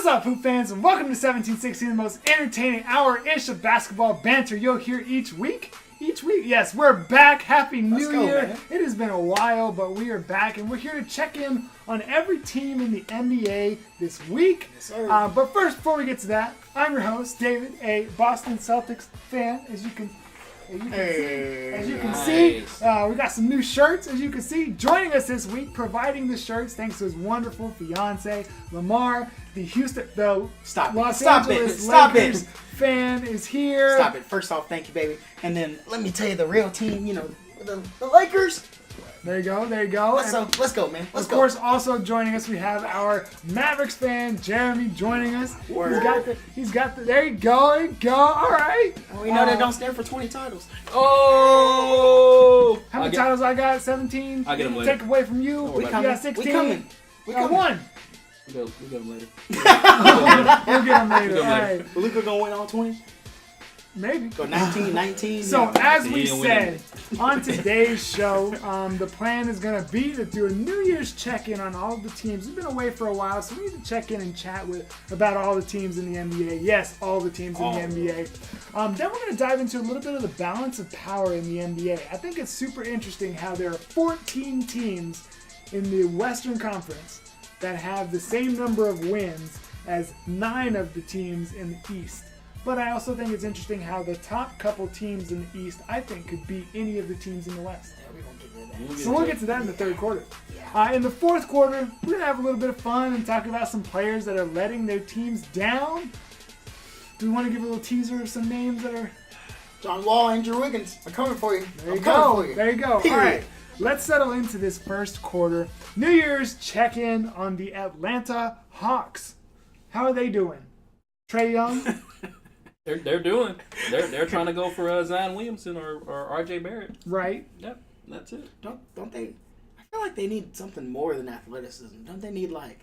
What's up, Hoop fans, and welcome to 1716, the most entertaining hour-ish of basketball banter you'll hear each week. Yes, we're back. Happy New Year. Man. It has been a while, but we are back, and we're here to check in on every team in the NBA this week. Yes, sir. But first, before we get to that, I'm your host, David, a Boston Celtics fan, as you can see. We got some new shirts, as you can see. Joining us this week, providing the shirts, thanks to his wonderful fiance, Lamar, the Los Angeles Lakers fan is here. Stop it. First off, thank you, baby. And then let me tell you the real team, the Lakers. There you go. Let's go, man. Let's go. Of course, also joining us, we have our Mavericks fan, Jeremy, joining us. He's got the, there you go. All right. We know that don't stand for 20 titles. Oh! How many titles I got? 17? I'll get them later. Take away from you. We got 16. We coming. One. We'll get them later. We'll get them later. All right. Luka gonna win all 20? Maybe. Go 19. So, as we said on today's show, the plan is going to be to do a New Year's check-in on all of the teams. We've been away for a while, so we need to check in and chat about all the teams in the NBA. Yes, all the teams in the NBA. Then we're going to dive into a little bit of the balance of power in the NBA. I think it's super interesting how there are 14 teams in the Western Conference that have the same number of wins as 9 of the teams in the East. But I also think it's interesting how the top couple teams in the East, I think, could beat any of the teams in the West. Yeah, we're gonna get to that. So we'll get to that in the third quarter. In the fourth quarter, we're going to have a little bit of fun and talk about some players that are letting their teams down. Do we want to give a little teaser of some names that are... John Wall, Andrew Wiggins. I'm coming for you. There you go. Period. All right. Let's settle into this first quarter. New Year's check-in on the Atlanta Hawks. How are they doing? Trae Young? They're trying to go for Zion Williamson or RJ Barrett. Right. Yep, that's it. Don't they? I feel like they need something more than athleticism. Don't they need like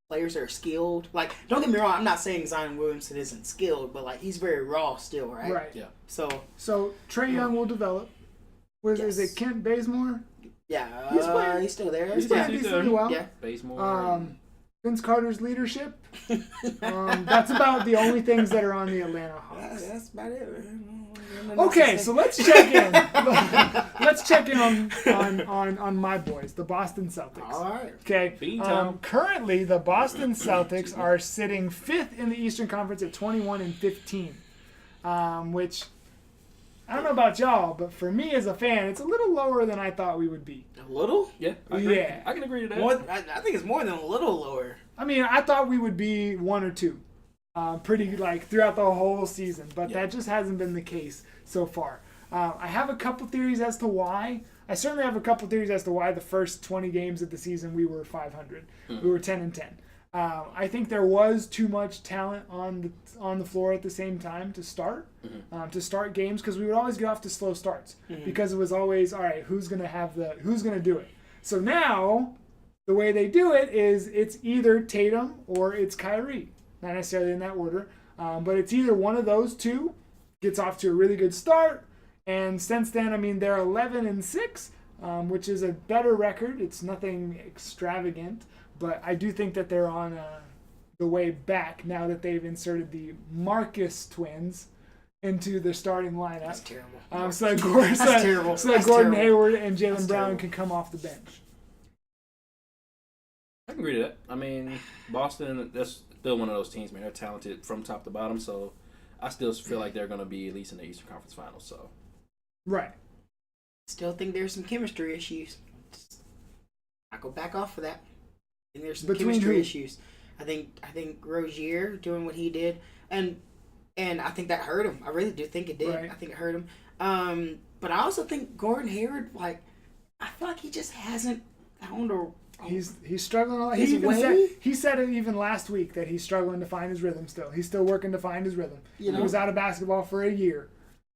players that are skilled? Like, don't get me wrong. I'm not saying Zion Williamson isn't skilled, but like he's very raw still, right? Right. Yeah. So Trae Young will develop. Is it Kent Bazemore? Yeah. He's still there. He's playing decently well. Yeah. Bazemore. Vince Carter's leadership. That's about the only things that are on the Atlanta Hawks. That's about it. Okay, so let's check in. Let's check in on my boys, the Boston Celtics. All right. Okay. Currently, the Boston Celtics are sitting 5th in the Eastern Conference at 21-15, which I don't know about y'all, but for me as a fan, it's a little lower than I thought we would be. A little? Yeah. I agree. Yeah. I can agree to that. I think it's more than a little lower. I mean, I thought we would be 1 or 2, pretty like throughout the whole season, but that just hasn't been the case so far. I have a couple theories as to why. I certainly have a couple theories as to why the first 20 games of the season we were 500. We were 10-10. I think there was too much talent on the floor at the same time to start games, because we would always get off to slow starts because it was always, all right, who's going to do it? So now the way they do it is it's either Tatum or it's Kyrie. Not necessarily in that order, but it's either one of those two gets off to a really good start. And since then, I mean, they're 11-6, which is a better record. It's nothing extravagant. But I do think that they're on the way back now that they've inserted the Marcus twins into the starting lineup. That's terrible. So that Gordon Hayward and Jaylen Brown can come off the bench. I can agree to that. I mean, Boston, that's still one of those teams, man. They're talented from top to bottom, so I still feel like they're going to be at least in the Eastern Conference Finals. So, right. Still think there's some chemistry issues. I go back off for that. I think there's some chemistry issues. I think Rozier doing what he did, and I think that hurt him. I really do think it did. Right. I think it hurt him. But I also think Gordon Hayward, like, I feel like he just hasn't found a. He's struggling a lot. He said it even last week that he's struggling to find his rhythm still. He's still working to find his rhythm. He was out of basketball for a year.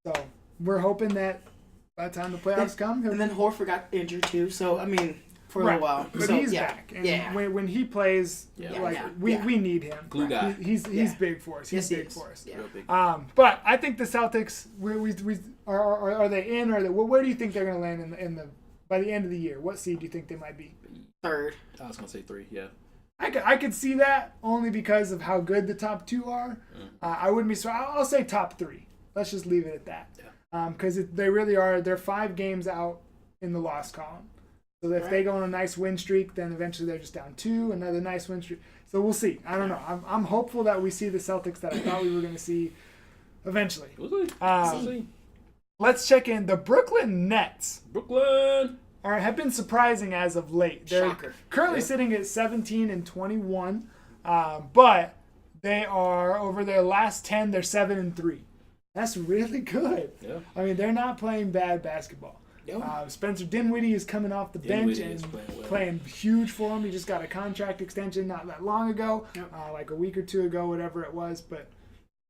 So we're hoping that by the time the playoffs come. And then Horford got injured too. So, I mean, for a little while. But he's back. And when he plays, we need him. Glue guy. He's big for us. He's big for us. Yeah. Real big. But I think the Celtics, are they in? Or where do you think they're going to land by the end of the year? What seed do you think they might be? Third. I was going to say 3, yeah. I could see that only because of how good the top 2 are. I wouldn't be surprised. I'll say top 3. Let's just leave it at that. Because they really are. They're 5 games out in the loss column. So if they go on a nice win streak, then eventually they're just down 2. Another nice win streak. So we'll see. I don't know. I'm hopeful that we see the Celtics that I thought we were going to see eventually. We'll see. Let's check in. The Brooklyn Nets. Brooklyn Have been surprising as of late. They're Shocker. currently sitting at 17-21, but they are over their last 10. They're 7-3. That's really good. Yeah. I mean, they're not playing bad basketball. Spencer Dinwiddie is coming off the bench and playing huge for him. He just got a contract extension not that long ago, like a week or 2 ago, whatever it was. But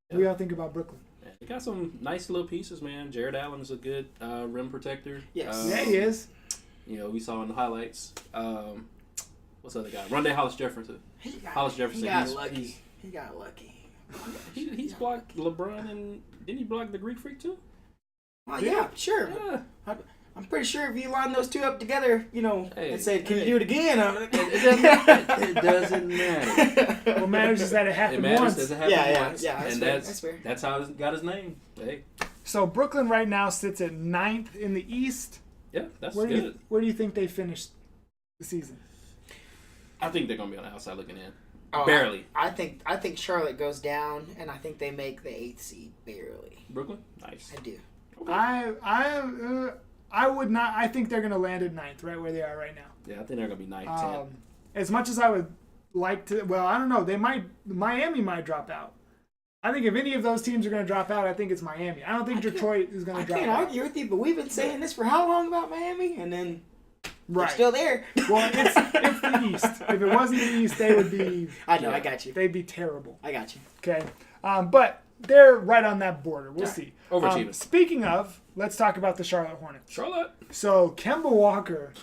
what do y'all think about Brooklyn? They got some nice little pieces, man. Jared Allen's a good rim protector. Yes. Yeah, he is. You know, we saw in the highlights. What's the other guy? Rondé Hollis Jefferson. Hollis Jefferson. He got lucky. He's blocked LeBron, and didn't he block the Greek Freak too? Oh, yeah, sure. Yeah. I'm pretty sure if you line those 2 up together, and said, "Can you do it again?" It doesn't matter. What matters is that it happened once. Does it happen once? Yeah. That's fair. That's how he got his name. Hey. So Brooklyn right now sits at 9th in the East. Yeah, that's Where good. do you think they finished the season? I think they're gonna be on the outside looking in. Oh, Barely. I think Charlotte goes down, and I think they make the 8th seed barely. Brooklyn, nice. I do. Okay. I would not. I think they're going to land at 9th, right where they are right now. Yeah, I think they're gonna be 9-10. As much as I would like to, well, I don't know. Miami might drop out. I think if any of those teams are going to drop out, I think it's Miami. I don't think Detroit is going to drop out. I can't argue with you, but we've been saying this for how long about Miami, and then they're Right. still there. Well, it's the East. If it wasn't the East, they would be. I know. I got you. They'd be terrible. I got you. Okay, but they're right on that border. We'll see. Overachieving. Speaking of, let's talk about the Charlotte Hornets. Charlotte. So Kemba Walker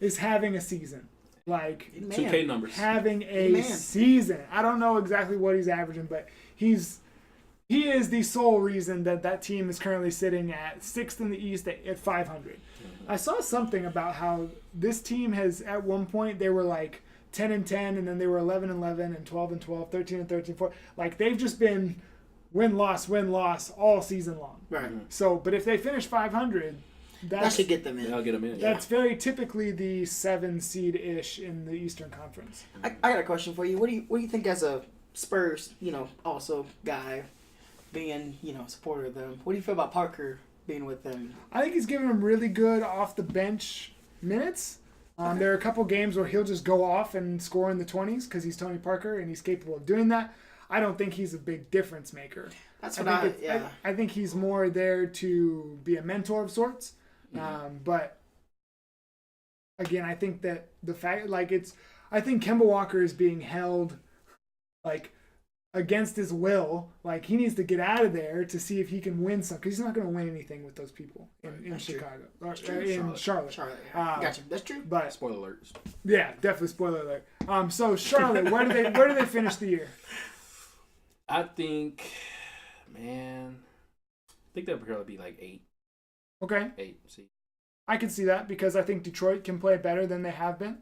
is having a season. Like 2K numbers. having a season. I don't know exactly what he's averaging, but he is the sole reason that team is currently sitting at 6th in the East at 500. I saw something about how this team has, at one point, they were like 10-10, and then they were 11-11, and 12-12, 13-13, 4. Like, they've just been win-loss all season long. Right. So, but if they finish 500, That should get them in. That'll get them in. That's very typically the 7 seed-ish in the Eastern Conference. I got a question for you. What do you think as a Spurs, also guy, being, supporter of them? What do you feel about Parker being with them? I think he's giving them really good off-the-bench minutes. There are a couple games where he'll just go off and score in the 20s because he's Tony Parker and he's capable of doing that. I don't think he's a big difference maker. That's what I think he's more there to be a mentor of sorts. But again, I think that the fact, I think Kemba Walker is being held against his will. Like, he needs to get out of there to see if he can win some, because he's not going to win anything with those people in Chicago or in Charlotte. Gotcha. That's true. But Spoiler alert. yeah, definitely spoiler alert. So Charlotte, where do they finish the year? I think they'll probably be like 8. Okay. 8. See. I can see that because I think Detroit can play better than they have been.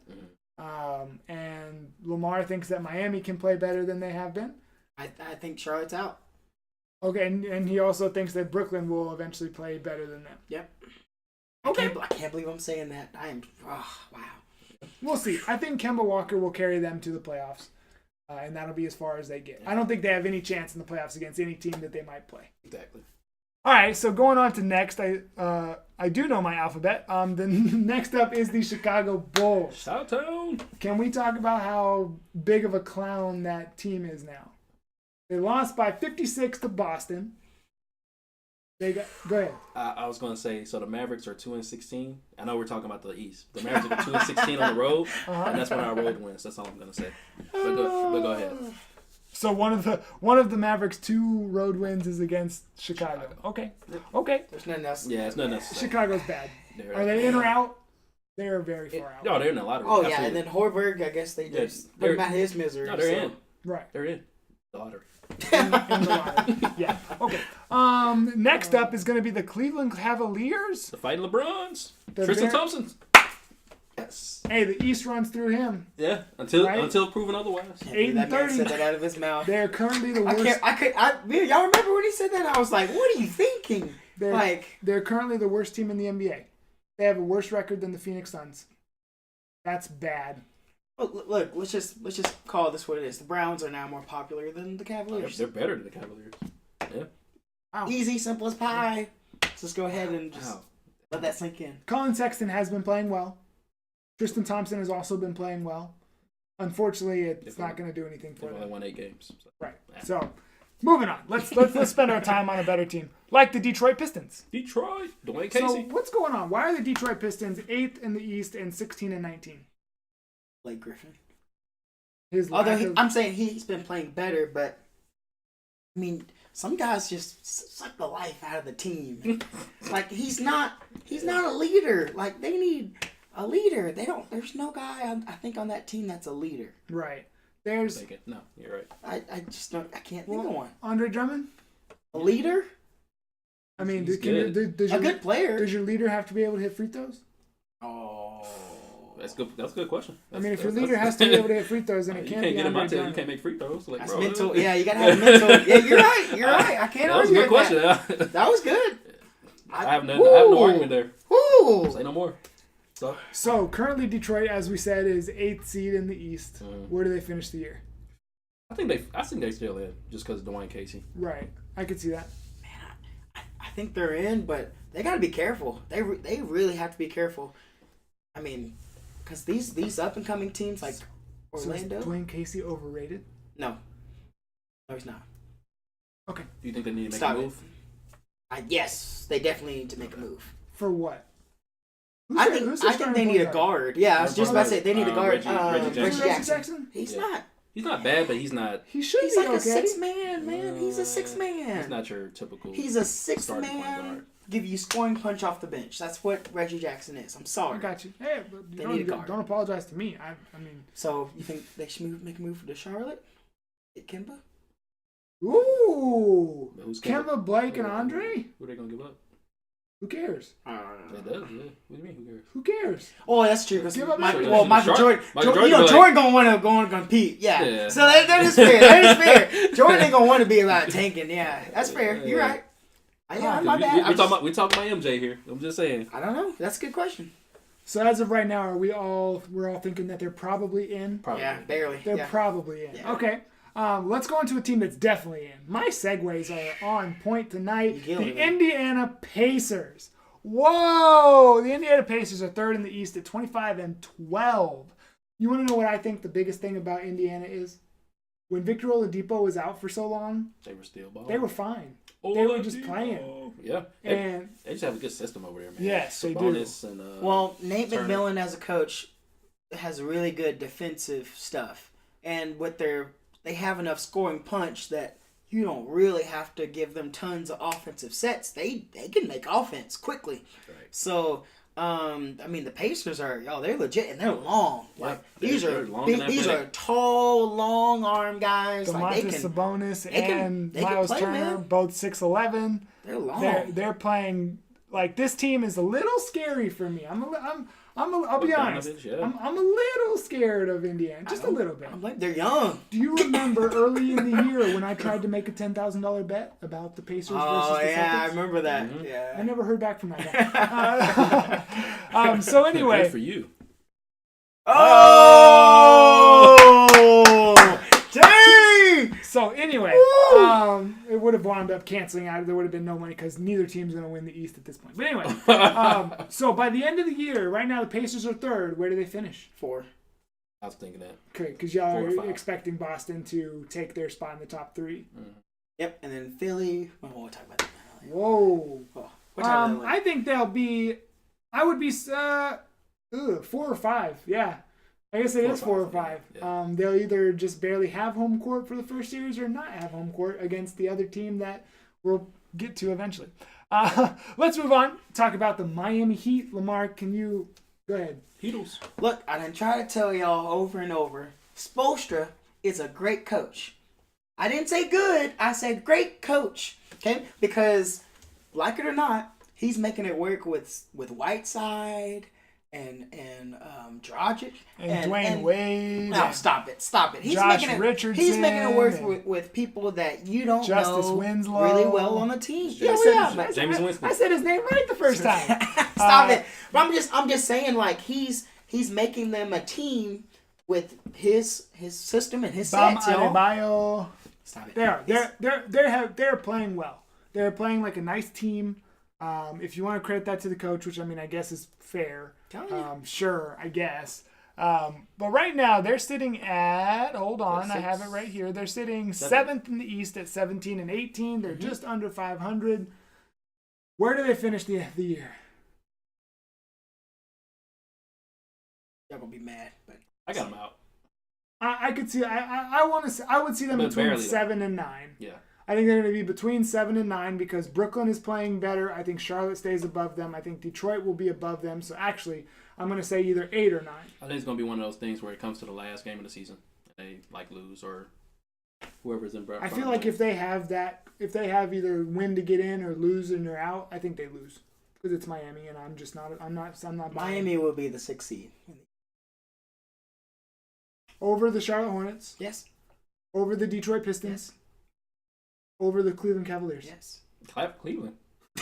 Mm-hmm. And Lamar thinks that Miami can play better than they have been. I think Charlotte's out. Okay, and he also thinks that Brooklyn will eventually play better than them. Yep. Okay. I can't believe I'm saying that. Wow. We'll see. I think Kemba Walker will carry them to the playoffs, and that'll be as far as they get. I don't think they have any chance in the playoffs against any team that they might play. Exactly. All right, so going on to next, I do know my alphabet. The next up is the Chicago Bulls. Shout-town. Can we talk about how big of a clown that team is now? They lost by 56 to Boston. Go ahead. I was going to say, so the Mavericks are 2-16. I know we're talking about the East. The Mavericks are 2-16 on the road, and that's when our road wins. That's all I'm going to say. But go ahead. So one of the Mavericks' 2 road wins is against Chicago. Okay. There's nothing else. Yeah, it's nothing else. Chicago's bad. Are they in or out? They're very far out. No, they're in a lot of. Oh yeah, and then Horberg, I guess they just put him out of his misery. No, they're in. Right. They're in. Daughter. In the lottery. Yeah. Okay. Next up is going to be the Cleveland Cavaliers. The Fighting LeBrons. They're Tristan very- Thompson. Yes. Hey, the East runs through him. Yeah. Until Right? proven otherwise. 8 and That man 30. said that out of his mouth. They're currently the I worst. can't. Y'all remember when he said that? I was like, what are you thinking? They're currently the worst team in the NBA. They have a worse record than the Phoenix Suns. That's bad. Look, let's just call this what it is. The Browns are now more popular than the Cavaliers. They're better than the Cavaliers. Yeah. Wow. Easy, simple as pie. Let's just go ahead and just let that sink in. Colin Sexton has been playing well. Tristan Thompson has also been playing well. Unfortunately, it's not going to do anything for They've them. only won 8 games. So. Right. So, moving on. Let's spend our time on a better team, like the Detroit Pistons. Detroit. Dwayne Casey. So, what's going on? Why are the Detroit Pistons 8th in the East and 16 and 19? Blake Griffin. I'm saying he's been playing better, but I mean, some guys just suck the life out of the team. Like he's not a leader. Like they need a leader. There's no guy I think on that team that's a leader. Right. No, you're right. I just don't. I can't think of one. Andre Drummond? A leader? I mean, He's good. A good player. Does your leader have to be able to hit free throws? Oh, That's good. That's a good question. If your leader has to be able to hit free throws, then it you can't can't be get him Andre out there. You Drummond. can't make free throws. Like, that's bro, mental. Yeah, you gotta have mental. Yeah, you're right. You're right. I can't That was a argue good with question. that. That was good. I have no argument there. Woo! Say no more. So currently Detroit, as we said, is 8th seed in the East. Where do they finish the year? I think they still in just because of Dwayne Casey. Right, I could see that. Man, I think they're in, but they got to be careful. They really have to be careful. I mean, because these up and coming teams like Orlando. So is Dwayne Casey overrated? No, he's not. Okay. Do you think they need to make Stop a move? Yes, they definitely need to make a move. For what? I think they need a guard. Yeah, I was just about to say they need a guard. Reggie Jackson. Jackson? He's Yeah. not. He's not bad, but he's not. He should He's be like okay. a 6-man, man. He's a 6-man. He's not your typical. He's a starting point 6-man. guard. Give you scoring punch off the bench. That's what Reggie Jackson is. I'm sorry. I got you. Hey, but They need a guard. don't apologize to me. I mean. So you think they should make a move for the Charlotte? Get Kemba? Ooh. Who's Kemba, Blake, and Andre? Who are they gonna give up? Who cares? It does. Yeah. What do you mean? Who cares? Who cares? Oh, that's true. Because Give up Michael Jordan. Jordan, Jordan gonna want to compete. Yeah. So that is fair. That is fair. Jordan ain't gonna want to be about tanking. Yeah, that's fair. You're right. My bad. We talking about MJ here. I'm just saying. I don't know. That's a good question. So as of right now, we're all thinking that they're probably in? Probably. Yeah, barely. They're probably in. Yeah. Okay. Let's go into a team that's definitely in. My segues are on point tonight. The Indiana Pacers. Whoa! The Indiana Pacers are 3rd in the East at 25-12. You want to know what I think the biggest thing about Indiana is? When Victor Oladipo was out for so long, they were still balling. they were fine. They were just playing. Yeah. And they just have a good system over there, man. Yes, they do. And, Nate Turner. McMillan as a coach has really good defensive stuff. And with they have enough scoring punch that you don't really have to give them tons of offensive sets. They can make offense quickly. Right. So, the Pacers they're legit and they're long. Yeah, Like these are long big, these are tall, long arm guys. Domantas Sabonis and Miles play, Turner, man. both 6'11". They're long. They're playing like this team is a little scary for me. I'll be honest. Yeah. I'm a little scared of Indiana, just a little bit. I'm like, they're young. Do you remember early in the year when I tried to make a $10,000 bet about the Pacers versus the Celtics? Oh yeah, I remember that. Mm-hmm. Yeah. I never heard back from that guy. So anyway, Good for you. Oh, dang! So anyway, it would have wound up canceling out. There would have been no money because neither team's going to win the East at this point. But anyway, so by the end of the year, right now the Pacers are 3rd. Where do they finish? 4. I was thinking that. Okay, because y'all 4 or are 5. expecting Boston to take their spot in the top 3. Mm-hmm. Yep, and then Philly. We'll talk about that. Whoa. Oh, what time are they I think they'll be. I would be 4 or 5. Yeah. I guess it is 4 or 5. Yeah. They'll either just barely have home court for the first series or not have home court against the other team that we'll get to eventually. Let's move on. Talk about the Miami Heat. Lamar, can you go ahead? Heatles. Look, I done try to tell y'all over and over. Spoelstra is a great coach. I didn't say good. I said great coach. Okay, because like it or not, he's making it work with Whiteside. Dragic and Dwayne Wade. No, stop it. He's Josh making it, Richardson. He's making it work with people that you don't Justice know Winslow. really well on the team. James Winston. I said his name right the first time. Stop it. But I'm just saying, like, he's making them a team with his system and his Bam sets, y'all. Adebayo. Stop it. They're playing well. They're playing like a nice team. If you want to credit that to the coach, which I mean I guess is fair. Sure, I guess. But right now they're sitting at, hold on, I have it right here. They're sitting 7th in the East at 17 and 18. They're just under 500. Where do they finish the year? Y'all gonna be mad, but I got them out. I could see. I would see them But between barely, 7 and 9. Yeah. I think they're going to be between 7 and 9 because Brooklyn is playing better. I think Charlotte stays above them. I think Detroit will be above them. So actually, I'm going to say either 8 or 9. I think it's going to be one of those things where it comes to the last game of the season, they like lose or whoever's in. I feel like if they have either win to get in or lose and they're out, I think they lose because it's Miami and I'm not. Miami will be the 6th seed. Over the Charlotte Hornets. Yes. Over the Detroit Pistons. Yes. Over the Cleveland Cavaliers. Yes. Cleveland.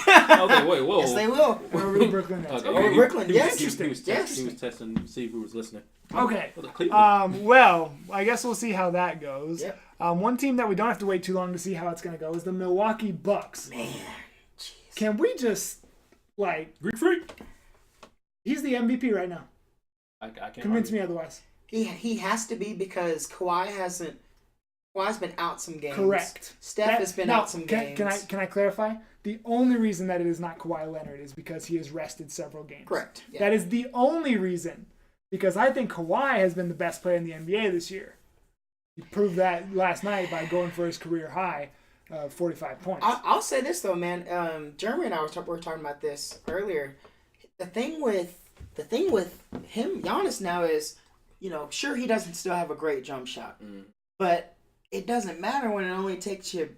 Okay, wait, whoa. Yes, they will. Over the Brooklyn Nets. Okay. Over Brooklyn. Yes. He was testing to see who was listening. Okay. Cleveland. Well, I guess we'll see how that goes. Yep. One team that we don't have to wait too long to see how it's going to go is the Milwaukee Bucks. Man. Jeez. Can we just, Greek Freak? He's the MVP right now. I can't Convince argue. me otherwise. He has to be because Kawhi's been out some games. Correct. Steph has been out some games. Can I clarify? The only reason that it is not Kawhi Leonard is because he has rested several games. Correct. Yeah. That is the only reason. Because I think Kawhi has been the best player in the NBA this year. He proved that last night by going for his career high, 45 points. I'll say this though, man. Jeremy and I were talking about this earlier. The thing with him, Giannis now is, sure he doesn't still have a great jump shot, but it doesn't matter when it only takes you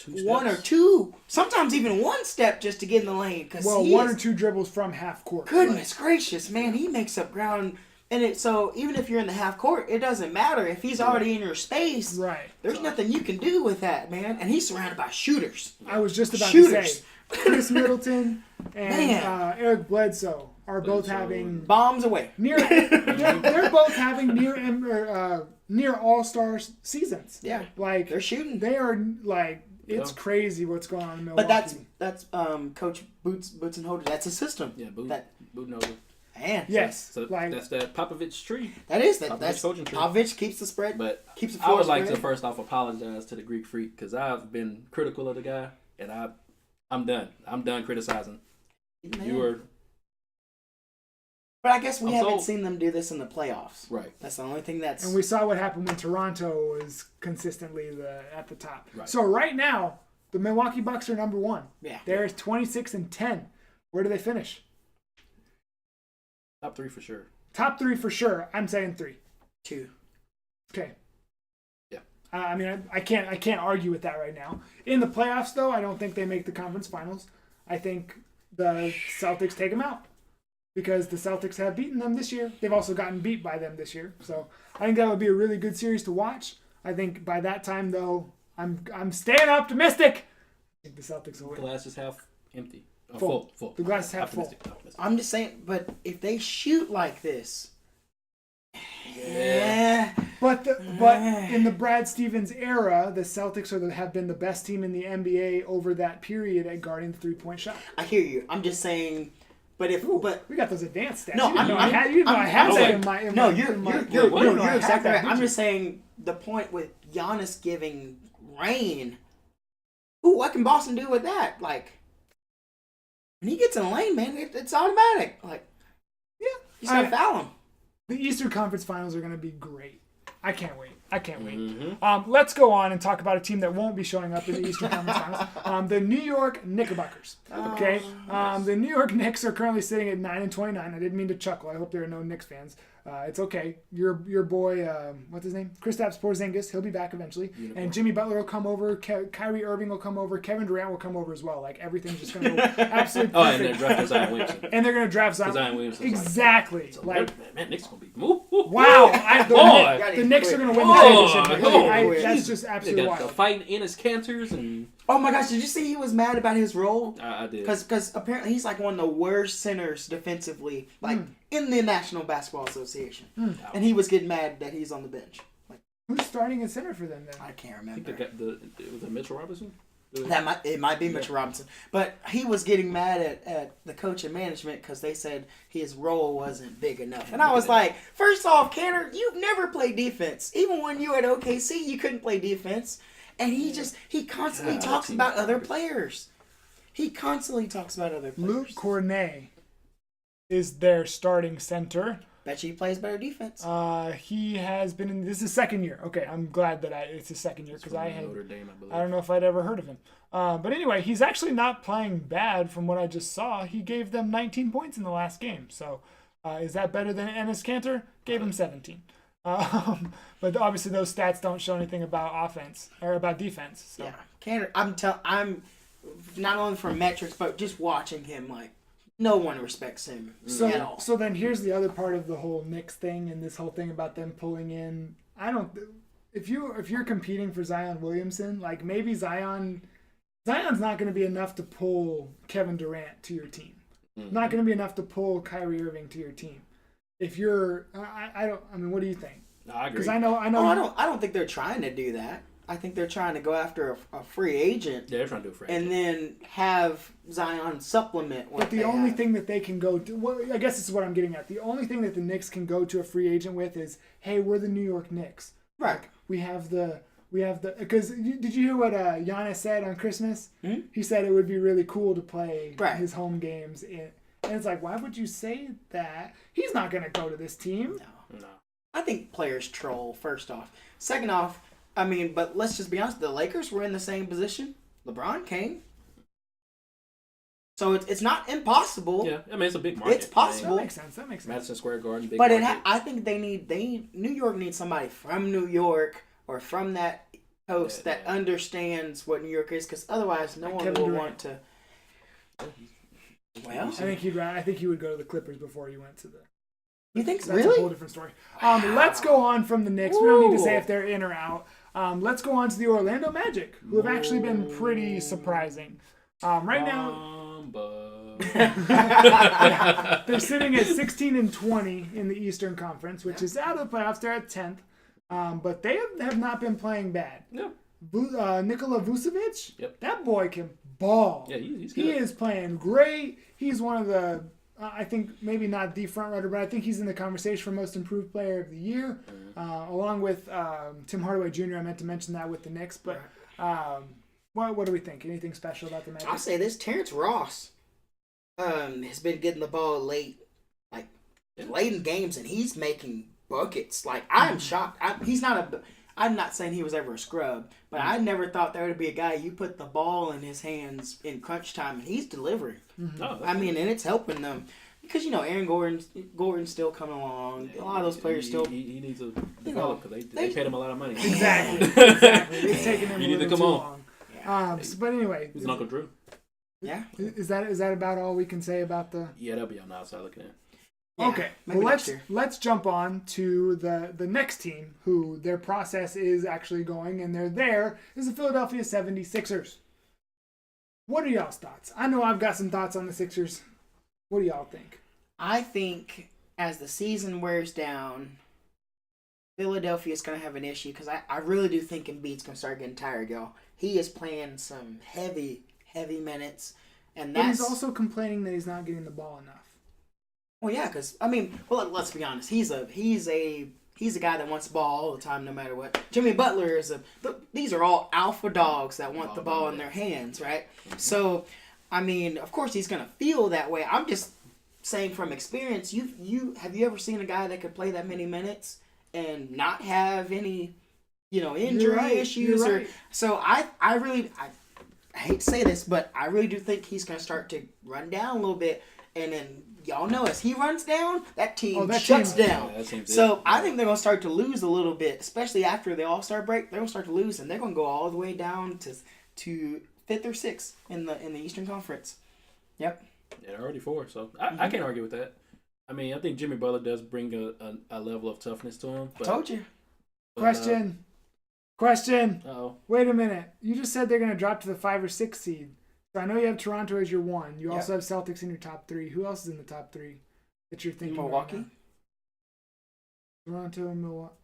one or two, sometimes even one step just to get in the lane. One or two dribbles from half court. Goodness gracious, man, he makes up ground. And so even if you're in the half court, it doesn't matter. If he's already in your space, right? There's nothing you can do with that, man. And he's surrounded by shooters. I was just about to say, Chris Middleton and Eric Bledsoe are both having bombs away. They're both having near all-star seasons. Yeah, they're shooting. They are it's crazy what's going on in Milwaukee. But that's Coach Boots and Holder. That's a system. Yeah, Boot and Holder. Man, yes, so that's that Popovich tree. That's coaching tree. Popovich keeps the spread, but keeps the floor I would like spread. to first off apologize to the Greek Freak because I've been critical of the guy, and I'm done. I'm done criticizing. Man. You were. But I guess we haven't seen them do this in the playoffs. Right. That's the only thing that's. And we saw what happened when Toronto was consistently at the top. Right. So right now, the Milwaukee Bucks are number 1. Yeah. They're 26 and 10. Where do they finish? Top 3 for sure. Top 3 for sure. I'm saying 3. 2. Okay. Yeah. I mean, I can't argue with that right now. In the playoffs, though, I don't think they make the conference finals. I think the Celtics take them out because the Celtics have beaten them this year. They've also gotten beat by them this year. So I think that would be a really good series to watch. I think by that time, though, I'm staying optimistic. I think the Celtics will win. The glass is half empty. Full. Full. The glass is half full. I'm just saying, but if they shoot like this, But in the Brad Stevens era, the Celtics have been the best team in the NBA over that period at guarding the 3-point shot. I hear you. I'm just saying, but we got those advanced stats. No, you didn't know I had that in my. You're exactly right. I'm just saying the point with Giannis giving rain. Ooh, what can Boston do with that? Like, when he gets in the lane, man, it's automatic. Like, yeah, you just gotta foul him. The Eastern Conference Finals are going to be great. I can't wait. Mm-hmm. Let's go on and talk about a team that won't be showing up in the Eastern Conference Finals. The New York Knickerbockers. Okay, the New York Knicks are currently sitting at 9-29. I didn't mean to chuckle. I hope there are no Knicks fans. It's okay. Your boy, what's his name? Kristaps Porzingis. He'll be back eventually. And Jimmy Butler will come over. Kyrie Irving will come over. Kevin Durant will come over as well. Like everything's just going to go absolutely perfect. Oh, and they're drafting Zion Williamson. And they're going to draft Zion Williamson. Exactly. Man, Knicks going to be. Wow. The Knicks are going to win that division. That's just absolutely wild. The fighting Enes Cantors and. Oh my gosh! Did you see he was mad about his role? I did. Because apparently he's like one of the worst centers defensively, like in the National Basketball Association, and he was getting mad that he's on the bench. Like, who's starting at center for them then? I can't remember. I think was it Mitchell Robinson? It might be Mitchell Robinson, but he was getting mad at the coach and management because they said his role wasn't big enough. And I was like, first off, Cantor, you've never played defense. Even when you were at OKC, you couldn't play defense. And he constantly talks about other players. Luke Cornet is their starting center. Bet you he plays better defense. He has been in. This is his second year. Okay, I'm glad that it's his second year because I don't know if I'd ever heard of him. But anyway, he's actually not playing bad from what I just saw. He gave them 19 points in the last game. So is that better than Enes Kanter? Gave him 17. But obviously those stats don't show anything about offense or about defense. So. Yeah, Cantor. I'm not only from metrics, but just watching him, like no one respects him at all. So then here's the other part of the whole Knicks thing and this whole thing about them pulling in. If you're competing for Zion Williamson, like maybe Zion's not going to be enough to pull Kevin Durant to your team. Not going to be enough to pull Kyrie Irving to your team. If you're, what do you think? No, I agree. Because I know. I don't think they're trying to do that. I think they're trying to go after a free agent. Yeah, they're trying to do a free agent. And then have Zion supplement what But the only thing that they can go to, well, I guess this is what I'm getting at. The only thing that the Knicks can go to a free agent with is, hey, we're the New York Knicks. Right. Like, we have the, because did you hear what Giannis said on Christmas? Hmm? He said it would be really cool to play Right. his home games in. And it's like, why would you say that? He's not going to go to this team. No. I think players troll, first off. Second off, but let's just be honest. The Lakers were in the same position. LeBron came. So it's not impossible. Yeah, it's a big market. It's possible. That makes sense. Madison Square Garden, big but market. I think New York needs somebody from New York or from that coast that understands what New York is, because otherwise no one will want to. Well, I think he would go to the Clippers before he went to the. You think That's really? a whole different story. Let's go on from the Knicks. We don't need to say if they're in or out. Let's go on to the Orlando Magic, who have actually been pretty surprising. Right now, they're sitting at 16-20 in the Eastern Conference, which is out of the playoffs. They're at 10th, but they have not been playing bad. Yeah. Nikola Vucevic, that boy can ball. Yeah, he's good. He is playing great. He's one of the. I think maybe not the front runner, but I think he's in the conversation for most improved player of the year, along with Tim Hardaway Jr. I meant to mention that with the Knicks, but what do we think? Anything special about the Magic? I'll say this: Terrence Ross has been getting the ball late in games, and he's making buckets. Like, I'm shocked. I'm not saying he was ever a scrub, but I never thought there would be a guy you put the ball in his hands in crunch time, and he's delivering. Oh, and it's helping them because Aaron Gordon's still coming along. A lot of those players still. He needs to develop because they paid him a lot of money. Exactly. It's taking him a little too long. Yeah. But anyway, who's Uncle Drew? Yeah. Is that about all we can say about the? Yeah, that'll be on the outside looking at. Yeah, okay, well, let's jump on to the next team who their process is actually going, and they're there, is the Philadelphia 76ers. What are y'all's thoughts? I know I've got some thoughts on the Sixers. What do y'all think? I think as the season wears down, Philadelphia is going to have an issue because I really do think Embiid's going to start getting tired, y'all. He is playing some heavy minutes, and but he's also complaining that he's not getting the ball enough. Well, yeah, because let's be honest. He's a guy that wants the ball all the time, no matter what. Jimmy Butler these are all alpha dogs that want the ball in their hands, right? Mm-hmm. So, of course he's gonna feel that way. I'm just saying from experience. Have you ever seen a guy that could play that many minutes and not have any, injury issues? Right. So I hate to say this, but I really do think he's gonna start to run down a little bit. and then y'all know as he runs down, that team that shuts team- down. Yeah, that seems So it. I think they're gonna start to lose a little bit, especially after the All-Star break. They're gonna start to lose, and they're gonna go all the way down to 5th or 6th in the Eastern Conference. Yep. Yeah, they're already 4, so I can't argue with that. I mean, I think Jimmy Butler does bring a level of toughness to him. But, I told you. Question. Uh-oh. Wait a minute. You just said they're going to drop to the 5 or 6 seed. So I know you have Toronto as your 1. You also have Celtics in your top 3. Who else is in the top 3 that you're thinking? Milwaukee. Right now? Toronto and Milwaukee.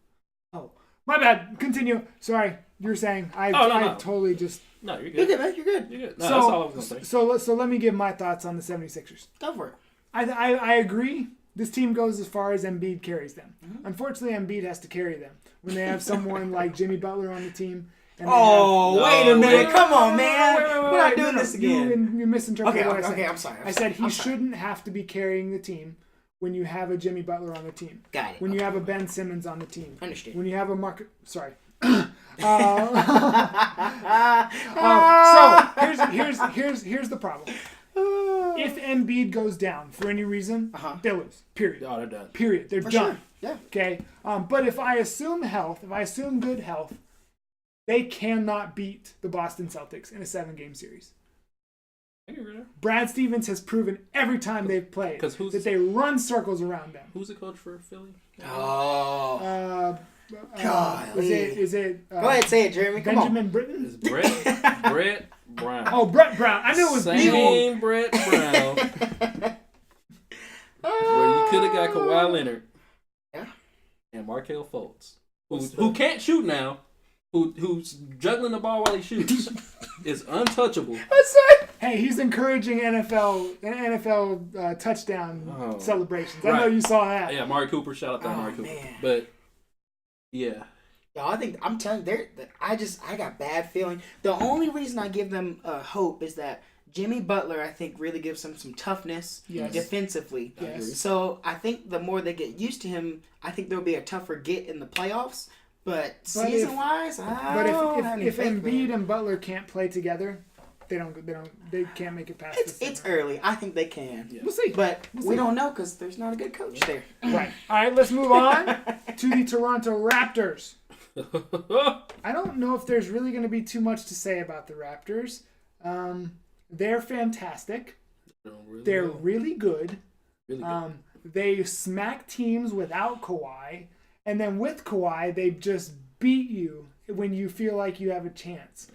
Oh, my bad. Continue. Sorry. You were saying. I totally just. No, you're You're good. good, man. You're good. You're good. No, that's all I was going to say. So let me give my thoughts on the 76ers. Go for it. I agree. This team goes as far as Embiid carries them. Mm-hmm. Unfortunately, Embiid has to carry them when they have someone like Jimmy Butler on the team. And Wait a minute. Come on, man. Wait, We're not doing this again. You misinterpreted what I said. Okay, I'm sorry. I said he shouldn't have to be carrying the team when you have a Jimmy Butler on the team. Got it. When you have a Ben Simmons on the team. Understand. When you have a Mark... Sorry. Here's the problem. If Embiid goes down for any reason, they lose. Period. Oh, they're done. Period. They're For done. sure. Yeah. Okay. But if I assume good health, they cannot beat the Boston Celtics in a 7-game series. Brad Stevens has proven every time they've played that they run circles around them. Who's the coach for Philly? Oh. Is it Go ahead, say it, Jeremy. Come Benjamin Britton? It's Brett Brown. Oh, Brett Brown. I knew it was Same Brett Brown. Where you could have got Kawhi Leonard. Yeah. And Markelle Fultz. Who can't shoot now. Who's juggling the ball while he shoots. Is untouchable. That's it. Hey, he's encouraging NFL touchdown celebrations. I know you saw that. Yeah, Amari Cooper. Shout out to Amari Cooper. Man. But, yeah. Y'all, I'm telling you, I got bad feeling. The only reason I give them hope is that Jimmy Butler, I think, really gives them some toughness defensively. Yes. So I think the more they get used to him, I think there'll be a tougher get in the playoffs. But season-wise, if Embiid and Butler can't play together, they can't make it past. It's early. I think they can. Yeah. We'll see, but we don't know because there's not a good coach there. Right. All right. Let's move on to the Toronto Raptors. I don't know if there's really going to be too much to say about the Raptors. They're fantastic. They're really good. Really good. They smack teams without Kawhi. And then with Kawhi, they just beat you when you feel like you have a chance.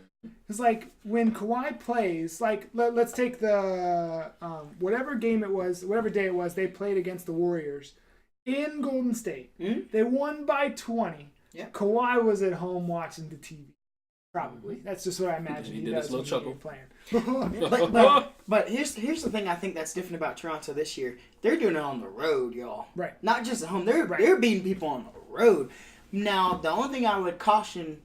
It's like when Kawhi plays, like let's take the whatever game it was, whatever day it was, they played against the Warriors in Golden State. Mm-hmm. They won by 20. Yeah. Kawhi was at home watching the TV. Probably. That's just what I imagine. He did this little chuckle. but here's the thing I think that's different about Toronto this year. They're doing it on the road, y'all. Right. Not just at home. They're beating people on the road. Now, the only thing I would caution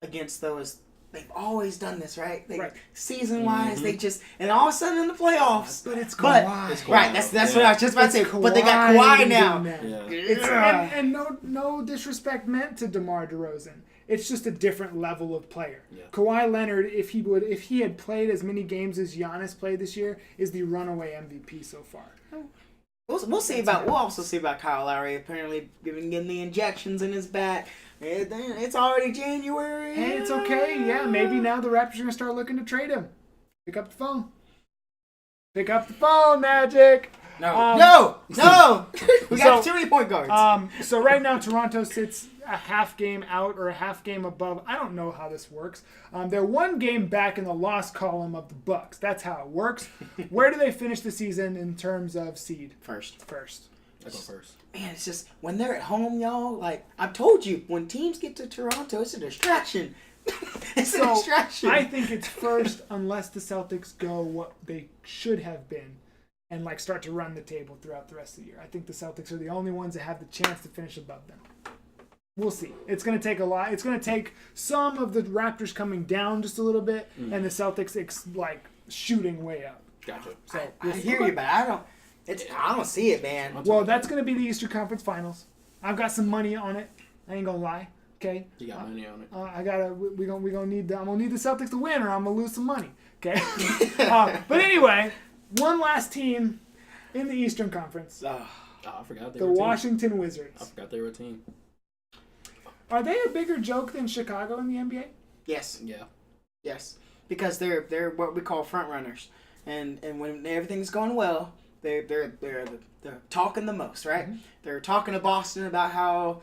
against, though, is they've always done this, right? Season-wise, they just... And all of a sudden in the playoffs... But it's Kawhi. Right, that's what I was just about to say. But they got Kawhi now. Yeah. And no disrespect meant to DeMar DeRozan. It's just a different level of player. Yeah. Kawhi Leonard, if he had played as many games as Giannis played this year, is the runaway MVP so far. We'll also see about Kyle Lowry. Apparently, getting the injections in his back. It's already January. Hey, it's okay. Yeah, maybe now the Raptors are gonna start looking to trade him. Pick up the phone. Pick up the phone, Magic. No. We got too many point guards. So right now Toronto sits a half game out or a half game above. I don't know how this works. They're one game back in the loss column of the Bucks. That's how it works. Where do they finish the season in terms of seed? First. I go first. Man, it's just when they're at home, y'all. Like I've told you, when teams get to Toronto, it's a distraction. It's a distraction. I think it's first unless the Celtics go what they should have been. And start to run the table throughout the rest of the year. I think the Celtics are the only ones that have the chance to finish above them. We'll see. It's going to take a lot. It's going to take some of the Raptors coming down just a little bit, and the Celtics shooting way up. Gotcha. So I hear you, but I don't see it, man. Well, that's going to be the Eastern Conference Finals. I've got some money on it. I ain't gonna lie. Okay. You got money on it. We gonna need I'm gonna need the Celtics to win, or I'm gonna lose some money. Okay. But anyway. One last team in the Eastern Conference. Oh, I forgot they The were a team. Washington Wizards. I forgot they were a team. Are they a bigger joke than Chicago in the NBA? yes, Yeah. yes, because they're what we call front runners, and when everything's going well, they're talking the most, right? Mm-hmm. They're talking to Boston about how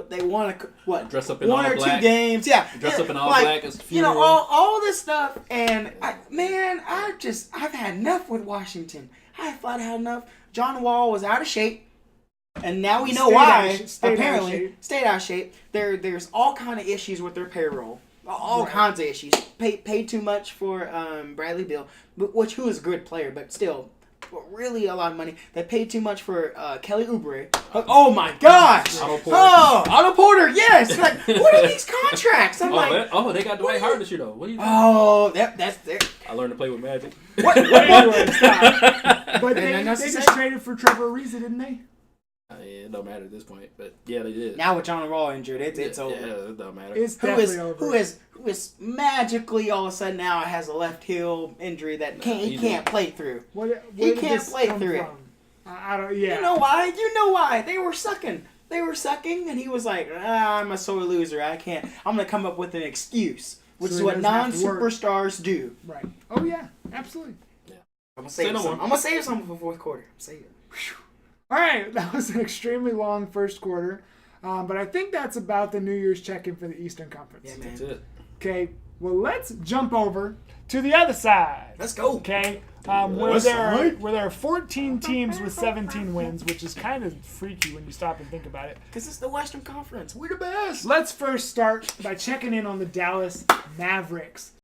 they want to Dress up in one all or black. two games, yeah. Dress up in all Like, black as you know, funeral. all this stuff, and I've had enough with Washington. I thought I had enough. John Wall was out of shape, and now we know Stayed why. out of shape. Apparently, stayed out of shape. There's all kind of issues with their payroll. All Right. kinds of issues. Paid too much for Bradley Beal, who is a good player, but still, really a lot of money. They paid too much for Kelly Oubre. Oh my gosh! Otto Porter. Oh, Otto Porter, yes! Like, what are these contracts? I'm like, They got Dwight Howard this year though. What do you think? oh, that's I learned to play with Magic. what? Anyway, stop. But And they that's the just same. traded for Trevor Ariza, didn't they? Yeah, it don't matter at this point, but yeah, they did. Now with John Wall injured, it's over. Yeah, it don't matter. It's Who definitely over. is magically all of a sudden now has a left heel injury that he can't play through. Where He did can't this play come through it. from? I don't. Yeah. You know why? You know why? They were sucking. They were sucking, and he was like, I'm a sore loser. I can't. I'm gonna come up with an excuse, which So is he what doesn't have to work. non-superstars do. Right. Oh yeah. Absolutely. I'm gonna Say save no some. more. I'm gonna save some for fourth quarter. Save it. All right. That was an extremely long first quarter, but I think that's about the New Year's check-in for the Eastern Conference. Yeah, man. That's it. Okay. Well, let's jump over to the other side. Let's go. Okay. Where West side. there are 14 teams with 17 wins, which is kind of freaky when you stop and think about it. Because it's the Western Conference. We're the best. Let's first start by checking in on the Dallas Mavericks.